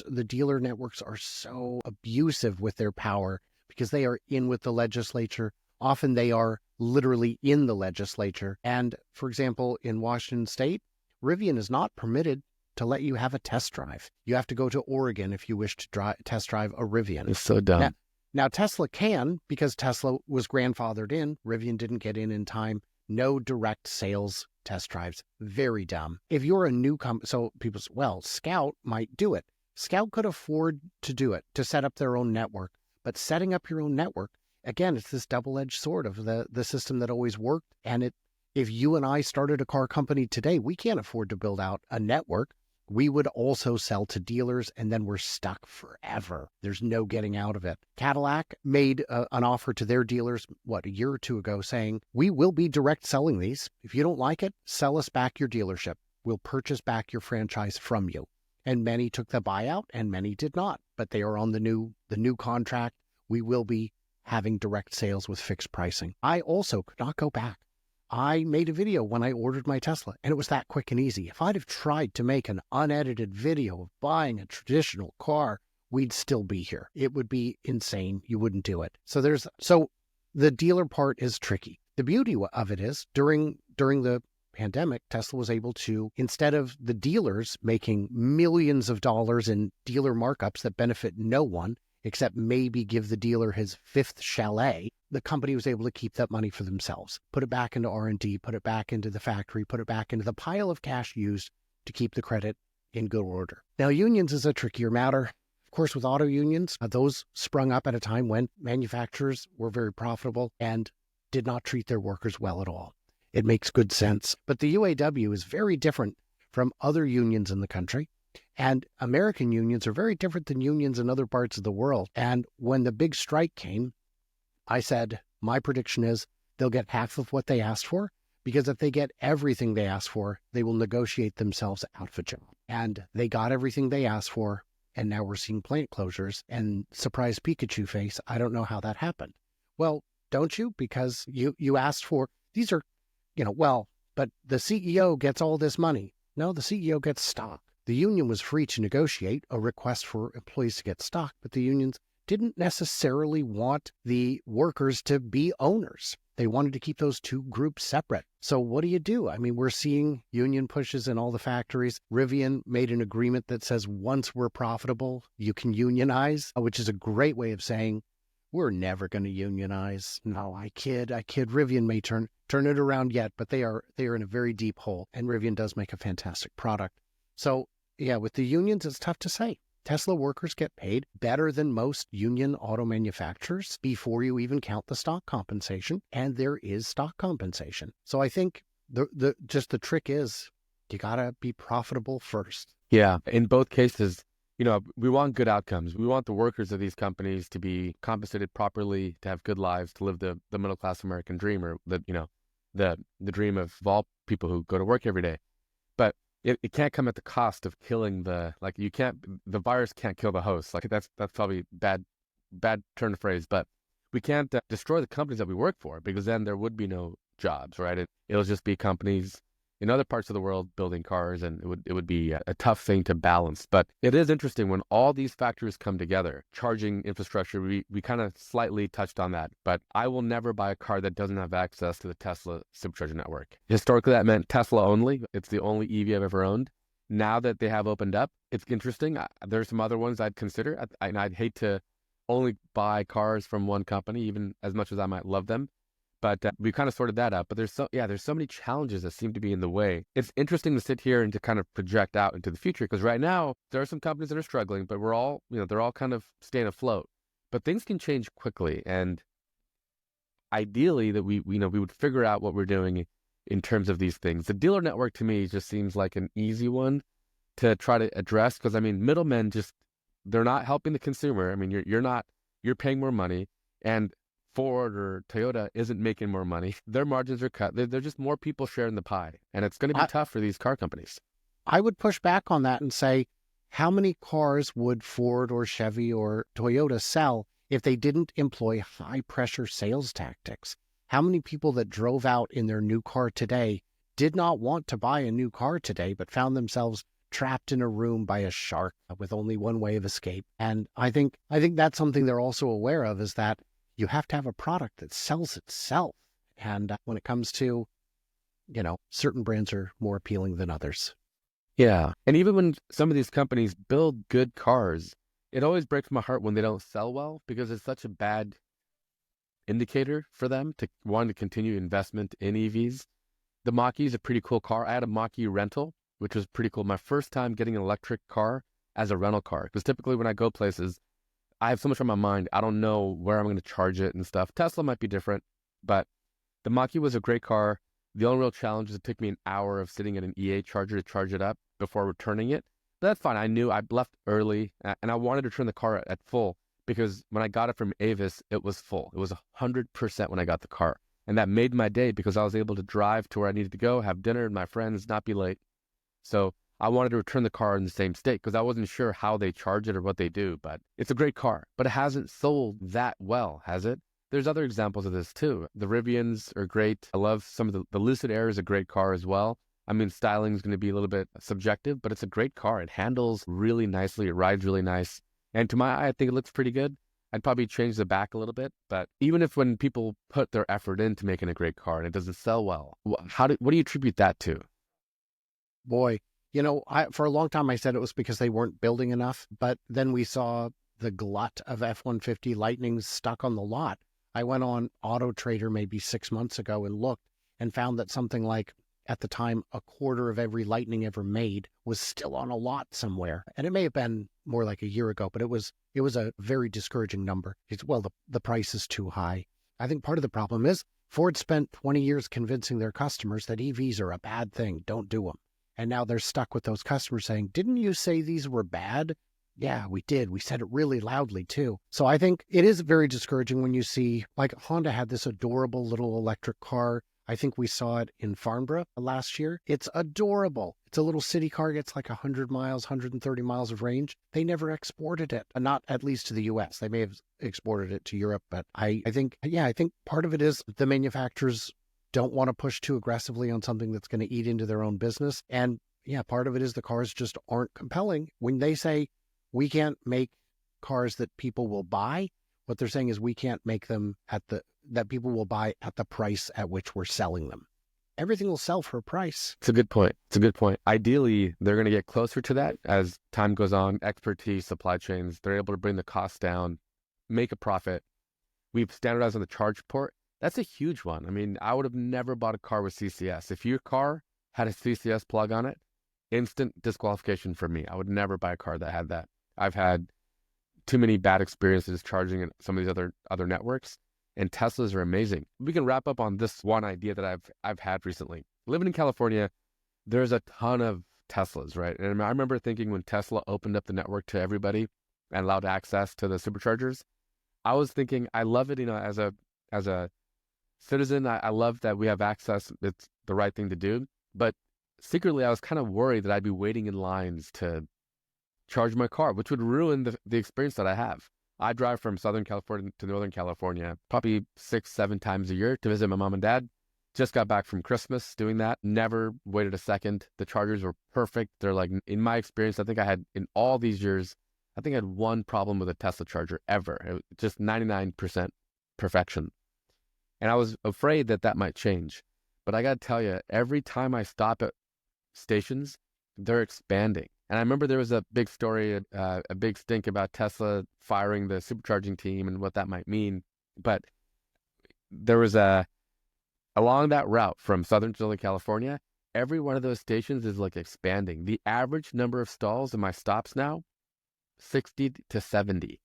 the dealer networks are so abusive with their power because they are in with the legislature. Often they are literally in the legislature. And for example, in Washington State, Rivian is not permitted to let you have a test drive. You have to go to Oregon if you wish to test drive a Rivian. It's so dumb. Now Tesla can because Tesla was grandfathered in. Rivian didn't get in time No direct sales test drives. Very dumb. If you're a new company, so people say, well, Scout might do it. Scout could afford to do it, to set up their own network. But setting up your own network, again, it's this double-edged sword of the system that always worked. And if you and I started a car company today, we can't afford to build out a network. We would also sell to dealers, and then we're stuck forever. There's no getting out of it. Cadillac made an offer to their dealers, a year or two ago, saying, we will be direct selling these. If you don't like it, sell us back your dealership. We'll purchase back your franchise from you. And many took the buyout and many did not. But they are on the new contract. We will be having direct sales with fixed pricing. I also could not go back. I made a video when I ordered my Tesla, and it was that quick and easy. If I'd have tried to make an unedited video of buying a traditional car, we'd still be here. It would be insane. You wouldn't do it. So the dealer part is tricky. The beauty of it is during the pandemic, Tesla was able to, instead of the dealers making millions of dollars in dealer markups that benefit no one, except maybe give the dealer his fifth chalet, the company was able to keep that money for themselves, put it back into R&D, put it back into the factory, put it back into the pile of cash used to keep the credit in good order. Now, unions is a trickier matter. Of course, with auto unions, those sprung up at a time when manufacturers were very profitable and did not treat their workers well at all. It makes good sense. But the UAW is very different from other unions in the country. And American unions are very different than unions in other parts of the world. And when the big strike came, I said, my prediction is they'll get half of what they asked for, because if they get everything they asked for, they will negotiate themselves out of a job. And they got everything they asked for, and now we're seeing plant closures. And surprise Pikachu face, I don't know how that happened. Well, don't you? Because you asked for, these are, but the CEO gets all this money. No, the CEO gets stock. The union was free to negotiate a request for employees to get stock, but the unions didn't necessarily want the workers to be owners. They wanted to keep those two groups separate. So what do you do? I mean, we're seeing union pushes in all the factories. Rivian made an agreement that says once we're profitable, you can unionize, which is a great way of saying we're never going to unionize. No, I kid. Rivian may turn it around yet, but they are in a very deep hole, and Rivian does make a fantastic product. So yeah, with the unions, it's tough to say. Tesla workers get paid better than most union auto manufacturers before you even count the stock compensation, and there is stock compensation. So I think the trick is you gotta be profitable first. Yeah, in both cases, we want good outcomes. We want the workers of these companies to be compensated properly, to have good lives, to live the middle class American dream, or the dream of all people who go to work every day. But it can't come at the cost of killing the virus can't kill the host. Like that's probably bad turn of phrase, but we can't destroy the companies that we work for, because then there would be no jobs, right? It'll just be companies in other parts of the world building cars, and it would be a tough thing to balance. But it is interesting when all these factors come together. Charging infrastructure, we kind of slightly touched on that, but I will never buy a car that doesn't have access to the Tesla supercharger network. Historically, that meant Tesla only. It's the only EV I've ever owned. Now that they have opened up, it's interesting. There's some other ones I'd consider, and I'd hate to only buy cars from one company, even as much as I might love them. But we kind of sorted that out. But there's so many challenges that seem to be in the way. It's interesting to sit here and to kind of project out into the future, because right now there are some companies that are struggling, but they're all kind of staying afloat. But things can change quickly, and ideally that we would figure out what we're doing in terms of these things. The dealer network to me just seems like an easy one to try to address, because middlemen they're not helping the consumer. You're paying more money, and Ford or Toyota isn't making more money. Their margins are cut. They're just more people sharing the pie. And it's going to be tough for these car companies. I would push back on that and say, how many cars would Ford or Chevy or Toyota sell if they didn't employ high-pressure sales tactics? How many people that drove out in their new car today did not want to buy a new car today, but found themselves trapped in a room by a shark with only one way of escape? And I think that's something they're also aware of, is that you have to have a product that sells itself. And when it comes to, certain brands are more appealing than others. Yeah. And even when some of these companies build good cars, it always breaks my heart when they don't sell well, because it's such a bad indicator for them to want to continue investment in EVs. The Mach-E is a pretty cool car. I had a Mach-E rental, which was pretty cool. My first time getting an electric car as a rental car, because typically when I go places, I have so much on my mind. I don't know where I'm going to charge it and stuff. Tesla might be different, but the Mach-E was a great car. The only real challenge is it took me an hour of sitting at an EA charger to charge it up before returning it. But that's fine. I knew I left early and I wanted to return the car at full because when I got it from Avis, it was full. It was 100% when I got the car. And that made my day because I was able to drive to where I needed to go, have dinner with my friends, not be late. So I wanted to return the car in the same state because I wasn't sure how they charge it or what they do. But it's a great car, but it hasn't sold that well, has it? There's other examples of this too. The Rivians are great. I love some of the Lucid Air is a great car as well. I mean, styling is going to be a little bit subjective, but it's a great car. It handles really nicely. It rides really nice. And to my eye, I think it looks pretty good. I'd probably change the back a little bit, but even if when people put their effort into making a great car and it doesn't sell well, what do you attribute that to? Boy, for a long time I said it was because they weren't building enough, but then we saw the glut of F-150 Lightnings stuck on the lot. I went on Auto Trader maybe 6 months ago and looked and found that something like, at the time, a quarter of every Lightning ever made was still on a lot somewhere. And it may have been more like a year ago, but it was a very discouraging number. The price is too high. I think part of the problem is Ford spent 20 years convincing their customers that EVs are a bad thing. Don't do them. And now they're stuck with those customers saying, didn't you say these were bad? Yeah, we did. We said it really loudly too. So I think it is very discouraging when you see, like, Honda had this adorable little electric car. I think we saw it in Farnborough last year. It's adorable. It's a little city car, gets like 100 miles, 130 miles of range. They never exported it, not at least to the US. They may have exported it to Europe, but I think part of it is the manufacturers don't want to push too aggressively on something that's going to eat into their own business. And yeah, part of it is the cars just aren't compelling. When they say we can't make cars that people will buy, what they're saying is we can't make them that people will buy at the price at which we're selling them. Everything will sell for a price. It's a good point. Ideally, they're going to get closer to that as time goes on. Expertise, supply chains, they're able to bring the cost down, make a profit. We've standardized on the charge port. That's a huge one. I mean, I would have never bought a car with CCS. If your car had a CCS plug on it, instant disqualification for me. I would never buy a car that had that. I've had too many bad experiences charging in some of these other networks, and Teslas are amazing. We can wrap up on this one idea that I've had recently. Living in California, there's a ton of Teslas, right? And I remember thinking when Tesla opened up the network to everybody and allowed access to the superchargers, I was thinking, I love it, as a citizen, I love that we have access. It's the right thing to do. But secretly, I was kind of worried that I'd be waiting in lines to charge my car, which would ruin the experience that I have. I drive from Southern California to Northern California probably 6-7 times a year to visit my mom and dad. Just got back from Christmas doing that. Never waited a second. The chargers were perfect. They're like, in my experience, I think I had, in all these years, I think I had one problem with a Tesla charger ever. It was just 99% perfection. And I was afraid that might change. But I got to tell you, every time I stop at stations, they're expanding. And I remember there was a big story, a big stink about Tesla firing the supercharging team and what that might mean. But there was along that route from Southern to Northern California, every one of those stations is like expanding. The average number of stalls in my stops now, 60 to 70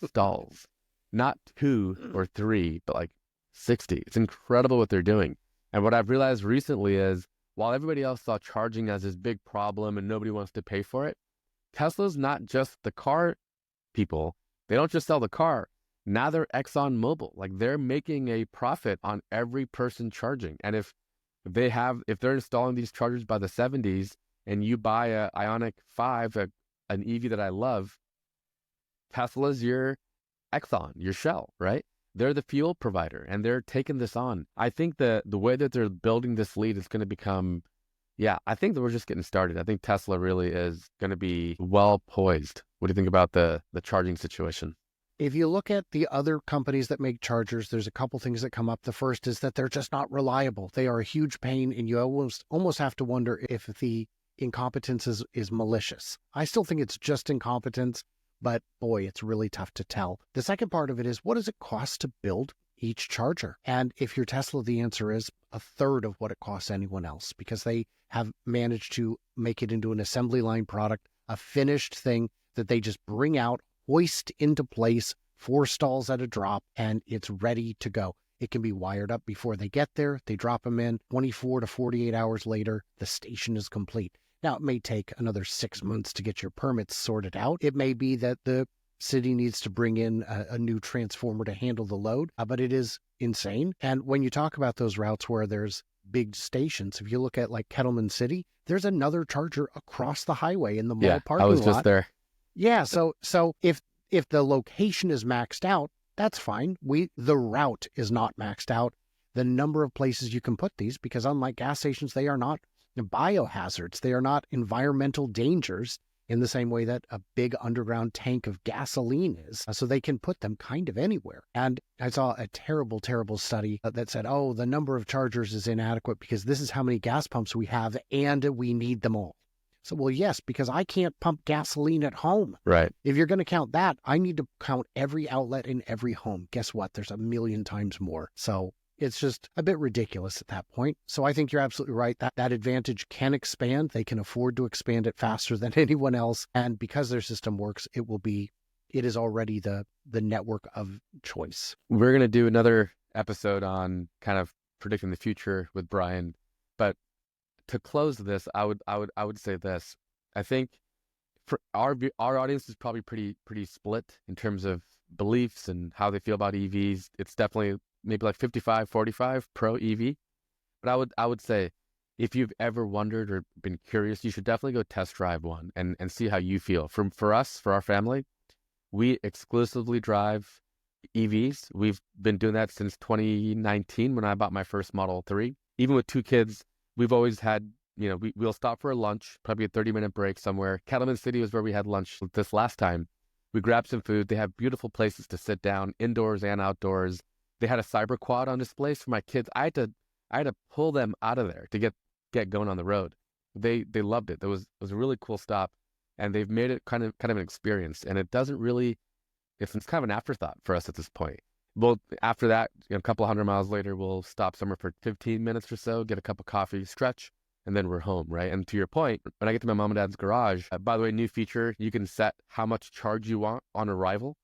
stalls. Not 2 or 3, but like 60. It's incredible what they're doing. And what I've realized recently is, while everybody else saw charging as this big problem and nobody wants to pay for it, Tesla's not just the car people. They don't just sell the car. Now they're ExxonMobil. Like, they're making a profit on every person charging. And if they're installing these chargers by the 70s and you buy a Ioniq 5, an EV that I love, Tesla's your Exxon, your Shell, right? They're the fuel provider, and they're taking this on. I think the way that they're building this lead is going to become, I think that we're just getting started. I think Tesla really is going to be well poised. What do you think about the charging situation? If you look at the other companies that make chargers, there's a couple things that come up. The first is that they're just not reliable. They are a huge pain, and you almost have to wonder if the incompetence is malicious. I still think it's just incompetence. But boy, it's really tough to tell. The second part of it is, what does it cost to build each charger. And if you're Tesla, the answer is a third of what it costs anyone else, because they have managed to make it into an assembly line product, a finished thing that they just bring out, hoist into place, 4 stalls at a drop, and it's ready to go. It can be wired up before they get there. They drop them in. 24 to 48 hours later, the station is complete. Now, it may take another 6 months to get your permits sorted out. It may be that the city needs to bring in a new transformer to handle the load, but it is insane. And when you talk about those routes where there's big stations, if you look at like Kettleman City, there's another charger across the highway in the mall parking lot. I was just there. Yeah, so if the location is maxed out, that's fine. The route is not maxed out. The number of places you can put these, because unlike gas stations, they are not biohazards. They are not environmental dangers in the same way that a big underground tank of gasoline is. So they can put them kind of anywhere. And I saw a terrible, terrible study that said, oh, the number of chargers is inadequate because this is how many gas pumps we have and we need them all. So, well, yes, because I can't pump gasoline at home. Right. If you're going to count that, I need to count every outlet in every home. Guess what? There's a million times more. So it's just a bit ridiculous at that point. So I think you're absolutely right. That advantage can expand. They can afford to expand it faster than anyone else. And because their system works, it is already the network of choice. We're going to do another episode on kind of predicting the future with Brian. But to close this, I would say this. I think for our audience is probably pretty split in terms of beliefs and how they feel about EVs. It's definitely maybe like 55-45 pro EV. But I would say if you've ever wondered or been curious, you should definitely go test drive one and see how you feel. For us, for our family, we exclusively drive EVs. We've been doing that since 2019 when I bought my first Model 3. Even with 2 kids, we've always had, we'll stop for a lunch, probably a 30-minute break somewhere. Kettleman City was where we had lunch this last time. We grabbed some food. They have beautiful places to sit down, indoors and outdoors. They had a cyber quad on display for my kids. I had to pull them out of there to get going on the road. They loved it. It was a really cool stop, and they've made it kind of an experience. And it doesn't really, it's kind of an afterthought for us at this point. Well, after that, a couple 100 miles later, we'll stop somewhere for 15 minutes or so, get a cup of coffee, stretch, and then we're home, right? And to your point, when I get to my mom and dad's garage, by the way, new feature, you can set how much charge you want on arrival.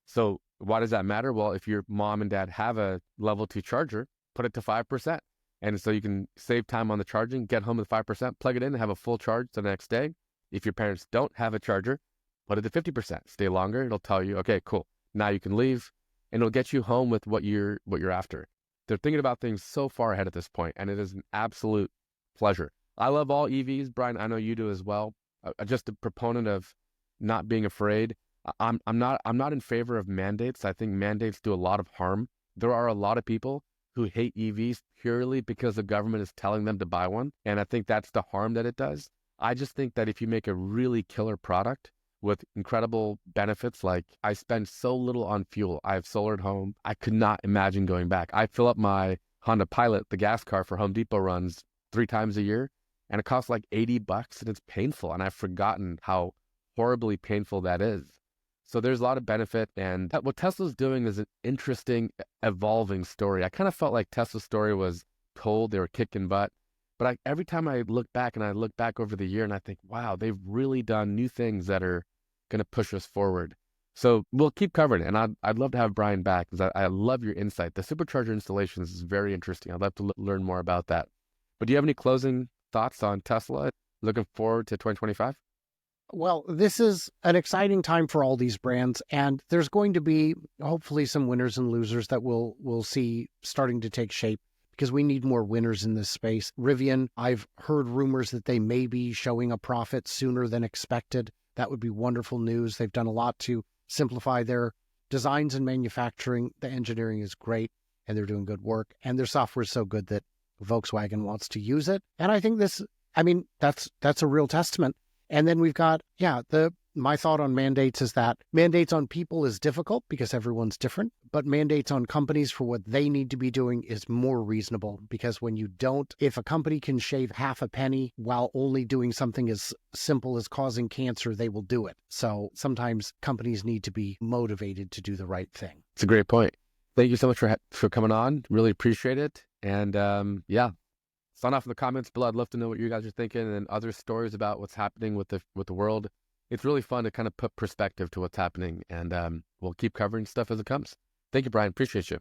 So why does that matter? Well, if your mom and dad have a level 2 charger, put it to 5%. And so you can save time on the charging, get home with 5%, plug it in and have a full charge the next day. If your parents don't have a charger, put it to 50%. Stay longer. It'll tell you, okay, cool. Now you can leave, and it'll get you home with what you're after. They're thinking about things so far ahead at this point, and it is an absolute pleasure. I love all EVs, Brian. I know you do as well. Just a proponent of not being afraid. I'm not in favor of mandates. I think mandates do a lot of harm. There are a lot of people who hate EVs purely because the government is telling them to buy one, and I think that's the harm that it does. I just think that if you make a really killer product with incredible benefits, like I spend so little on fuel. I have solar at home. I could not imagine going back. I fill up my Honda Pilot, the gas car for Home Depot runs 3 times a year, and it costs like $80, and it's painful. And I've forgotten how horribly painful that is. So there's a lot of benefit, and what Tesla's doing is an interesting, evolving story. I kind of felt like Tesla's story was told, they were kicking butt. But every time I look back over the year and I think, wow, they've really done new things that are going to push us forward. So we'll keep covering it. And I'd love to have Brian back because I love your insight. The supercharger installations is very interesting. I'd love to learn more about that. But do you have any closing thoughts on Tesla? Looking forward to 2025? Well, this is an exciting time for all these brands, and there's going to be hopefully some winners and losers that we'll see starting to take shape, because we need more winners in this space. Rivian, I've heard rumors that they may be showing a profit sooner than expected. That would be wonderful news. They've done a lot to simplify their designs and manufacturing. The engineering is great, and they're doing good work, and their software is so good that Volkswagen wants to use it. And I think that's a real testament. And then we've got, my thought on mandates is that mandates on people is difficult because everyone's different, but mandates on companies for what they need to be doing is more reasonable, because if a company can shave half a penny while only doing something as simple as causing cancer, they will do it. So sometimes companies need to be motivated to do the right thing. It's a great point. Thank you so much for coming on. Really appreciate it. And yeah, sign off in the comments below. I'd love to know what you guys are thinking and other stories about what's happening with the world. It's really fun to kind of put perspective to what's happening, and we'll keep covering stuff as it comes. Thank you, Brian. Appreciate you.